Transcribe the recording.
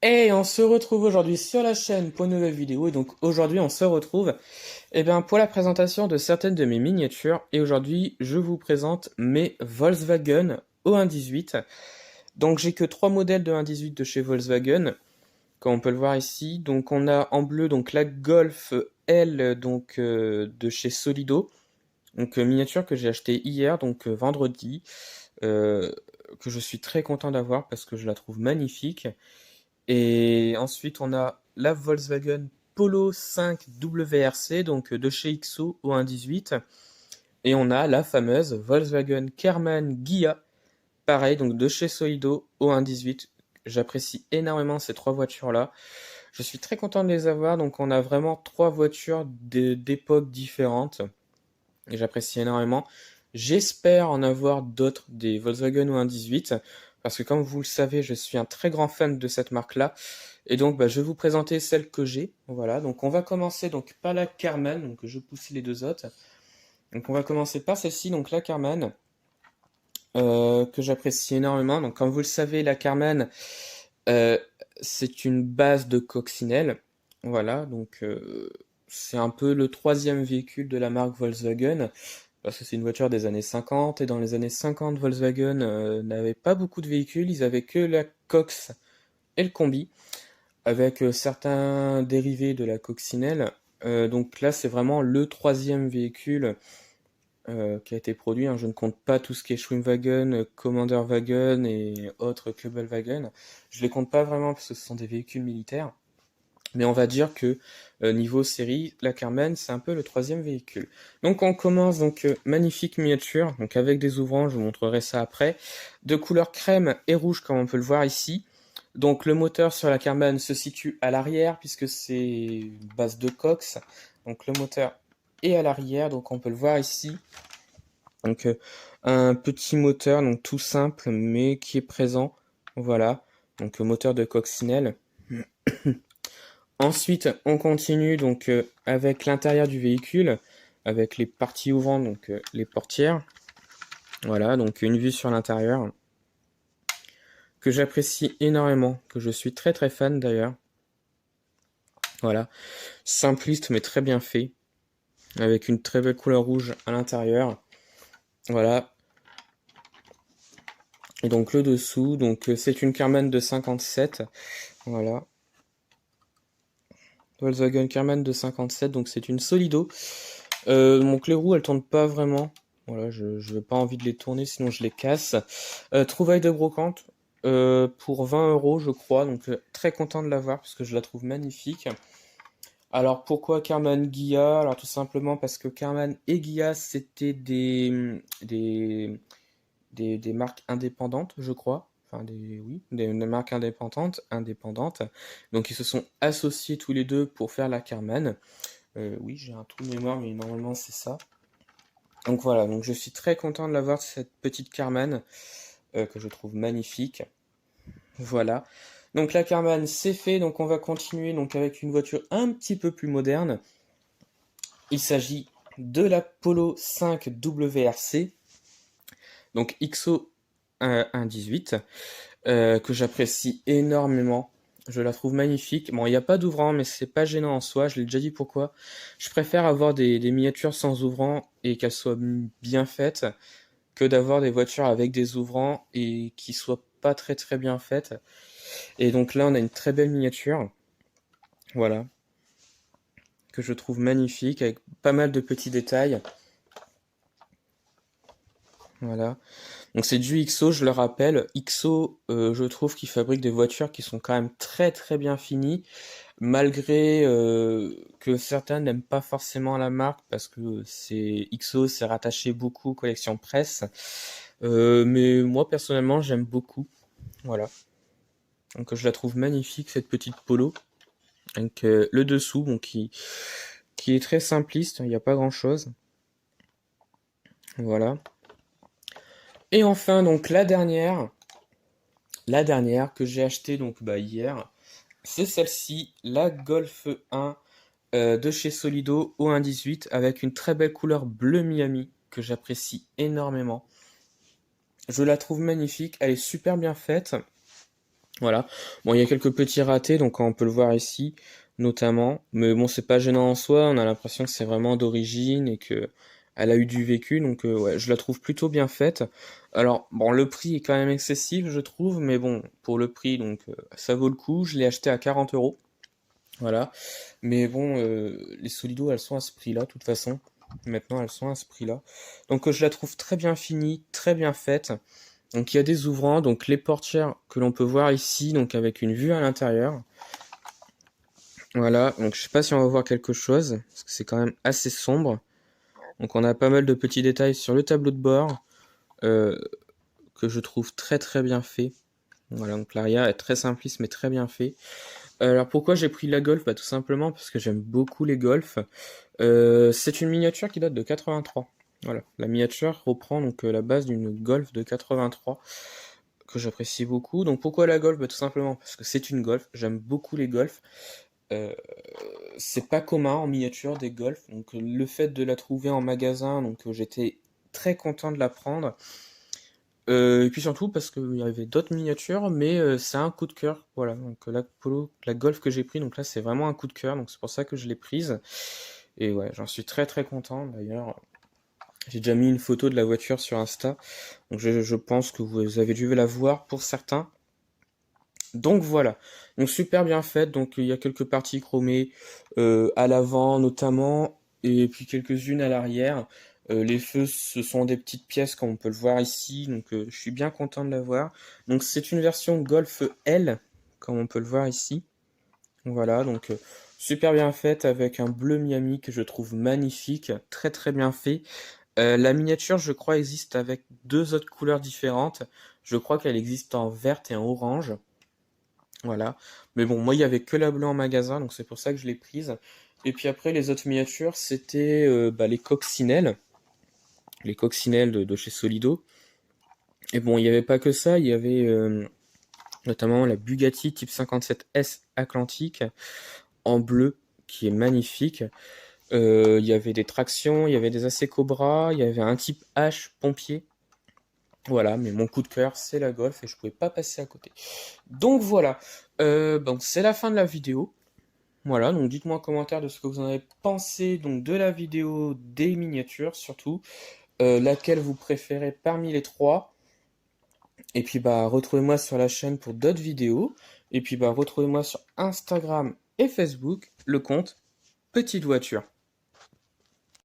Et on se retrouve aujourd'hui sur la chaîne pour une nouvelle vidéo. Et donc aujourd'hui on se retrouve pour la présentation de certaines de mes miniatures. Et aujourd'hui je vous présente mes Volkswagen O118. Donc j'ai que trois modèles de 1.18 de chez Volkswagen, comme on peut le voir ici. Donc on a en bleu donc la Golf L de chez Solido. Donc miniature que j'ai acheté hier, vendredi, euh, que je suis très content d'avoir parce que je la trouve magnifique. Et ensuite, on a la Volkswagen Polo 5 WRC, de chez XO au 1.18. Et on a la fameuse Volkswagen Kerman Ghia, pareil, donc de chez Solido au 1.18. J'apprécie énormément ces trois voitures-là. Je suis très content de les avoir. Donc, on a vraiment trois voitures d'époques différentes. Et j'apprécie énormément. J'espère en avoir d'autres des Volkswagen ou 1.18 parce que comme vous le savez, je suis un très grand fan de cette marque-là. Et donc, je vais vous présenter celle que j'ai. Voilà, donc on va commencer donc par la Carman, donc je pousse les deux autres. Donc on va commencer par celle-ci, donc la Carman, que j'apprécie énormément. Donc comme vous le savez, la Carman, euh, c'est une base de coccinelle. Voilà, c'est un peu le troisième véhicule de la marque Volkswagen. Parce que c'est une voiture des années 50, et dans les années 50, Volkswagen n'avait pas beaucoup de véhicules, ils avaient que la Cox et le combi, avec certains dérivés de la coccinelle. Donc là, c'est vraiment le troisième véhicule qui a été produit, hein. Je ne compte pas tout ce qui est Schwimmwagen, Commanderwagen et autres Kübelwagen. Je les compte pas vraiment parce que ce sont des véhicules militaires. Mais on va dire que niveau série, la Carmen, c'est un peu le troisième véhicule. Donc on commence magnifique miniature, donc avec des ouvrants, je vous montrerai ça après, de couleur crème et rouge comme on peut le voir ici. Donc le moteur sur la Carmen se situe à l'arrière puisque c'est une base de Cox. Donc le moteur est à l'arrière, donc on peut le voir ici. Donc un petit moteur donc tout simple mais qui est présent. Voilà, donc moteur de coccinelle. Ensuite, on continue avec l'intérieur du véhicule, avec les parties ouvrantes, les portières. Voilà, donc une vue sur l'intérieur que j'apprécie énormément, que je suis très très fan d'ailleurs. Voilà, simpliste mais très bien fait, avec une très belle couleur rouge à l'intérieur. Voilà. Et donc le dessous, c'est une Karmann de 57. Voilà. Volkswagen Karmann de 57, donc c'est une Solido. Donc les roues elles tournent pas vraiment. Voilà, je n'ai pas envie de les tourner, sinon je les casse. Trouvaille de brocante pour 20 € je crois, donc très content de l'avoir parce que je la trouve magnifique. Alors pourquoi Karmann Ghia? Alors tout simplement parce que Karmann et Ghia c'était des marques indépendantes, je crois. Enfin, oui, des marques indépendantes. Donc ils se sont associés tous les deux pour faire la Karmann. Oui, j'ai un trou de mémoire, mais normalement c'est ça. Donc voilà, donc je suis très content de l'avoir, cette petite Karmann, que je trouve magnifique. Voilà. Donc la Karmann, c'est fait, donc on va continuer avec une voiture un petit peu plus moderne. Il s'agit de la Polo 5 WRC, donc XO 1.18, que j'apprécie énormément. Je la trouve magnifique. Bon, il n'y a pas d'ouvrant, mais c'est pas gênant en soi. Je l'ai déjà dit pourquoi. Je préfère avoir des miniatures sans ouvrant et qu'elles soient bien faites que d'avoir des voitures avec des ouvrants et qui soient pas très très bien faites. Et donc là, on a une très belle miniature. Voilà. Que je trouve magnifique avec pas mal de petits détails. Voilà. Donc c'est du XO, je le rappelle. XO, je trouve qu'il fabrique des voitures qui sont quand même très très bien finies, malgré que certains n'aiment pas forcément la marque parce que c'est XO, c'est rattaché beaucoup aux collections presse. Mais moi personnellement, j'aime beaucoup. Voilà. Donc je la trouve magnifique cette petite polo avec le dessous qui est très simpliste, il n'y a pas grand chose. Voilà. Et enfin donc la dernière que j'ai achetée hier, c'est celle-ci, la Golf 1 de chez Solido au 1.18 avec une très belle couleur bleu Miami que j'apprécie énormément. Je la trouve magnifique, elle est super bien faite. Voilà. Bon, il y a quelques petits ratés, donc on peut le voir ici, notamment. Mais bon, c'est pas gênant en soi. On a l'impression que c'est vraiment d'origine et que elle a eu du vécu. Donc, ouais, je la trouve plutôt bien faite. Alors, bon, le prix est quand même excessif, je trouve. Mais bon, pour le prix, donc, ça vaut le coup. Je l'ai acheté à 40 euros. Voilà. Mais bon, les Solido, elles sont à ce prix-là, de toute façon. Maintenant, elles sont à ce prix-là. Donc, je la trouve très bien finie, très bien faite. Donc il y a des ouvrants, donc les portières que l'on peut voir ici, donc avec une vue à l'intérieur. Voilà, donc je sais pas si on va voir quelque chose, parce que c'est quand même assez sombre. Donc on a pas mal de petits détails sur le tableau de bord, euh, que je trouve très très bien fait. Voilà, donc l'arrière est très simpliste mais très bien fait. Alors pourquoi j'ai pris la Golf? Bah tout simplement parce que j'aime beaucoup les Golf. C'est une miniature qui date de 83. Voilà, la miniature reprend donc la base d'une Golf de 83 que j'apprécie beaucoup. Donc pourquoi la Golf? Bah, tout simplement parce que c'est une Golf. J'aime beaucoup les Golf. Euh, c'est pas commun en miniature des Golf. Donc le fait de la trouver en magasin, donc j'étais très content de la prendre. Et puis surtout parce qu'il y avait d'autres miniatures, mais c'est un coup de cœur. Voilà, donc la Polo, la Golf que j'ai pris, donc là c'est vraiment un coup de cœur. Donc c'est pour ça que je l'ai prise. Et ouais, j'en suis très très content d'ailleurs. J'ai déjà mis une photo de la voiture sur Insta. Donc je pense que vous avez dû la voir pour certains. Donc voilà, donc super bien faite, donc il y a quelques parties chromées à l'avant notamment, et puis quelques-unes à l'arrière. Les feux, ce sont des petites pièces comme on peut le voir ici, donc je suis bien content de l'avoir. Donc c'est une version Golf L, comme on peut le voir ici. Voilà, donc super bien faite avec un bleu Miami que je trouve magnifique, très très bien fait. La miniature, je crois, existe avec deux autres couleurs différentes. Je crois qu'elle existe en verte et en orange. Voilà. Mais bon, moi, il y avait que la bleue en magasin, donc c'est pour ça que je l'ai prise. Et puis après, les autres miniatures, c'était les coccinelles. Les coccinelles de chez Solido. Et bon, il n'y avait pas que ça, il y avait notamment la Bugatti Type 57S Atlantique en bleu, qui est magnifique. Il y avait des tractions, il y avait des AC Cobra, il y avait un Type H pompier. Voilà, mais mon coup de cœur, c'est la Golf et je pouvais pas passer à côté. Donc voilà, donc c'est la fin de la vidéo. Voilà, donc dites-moi en commentaire de ce que vous en avez pensé donc de la vidéo des miniatures surtout, laquelle vous préférez parmi les trois. Et puis bah retrouvez-moi sur la chaîne pour d'autres vidéos. Et puis bah retrouvez-moi sur Instagram et Facebook, le compte Petite Voiture.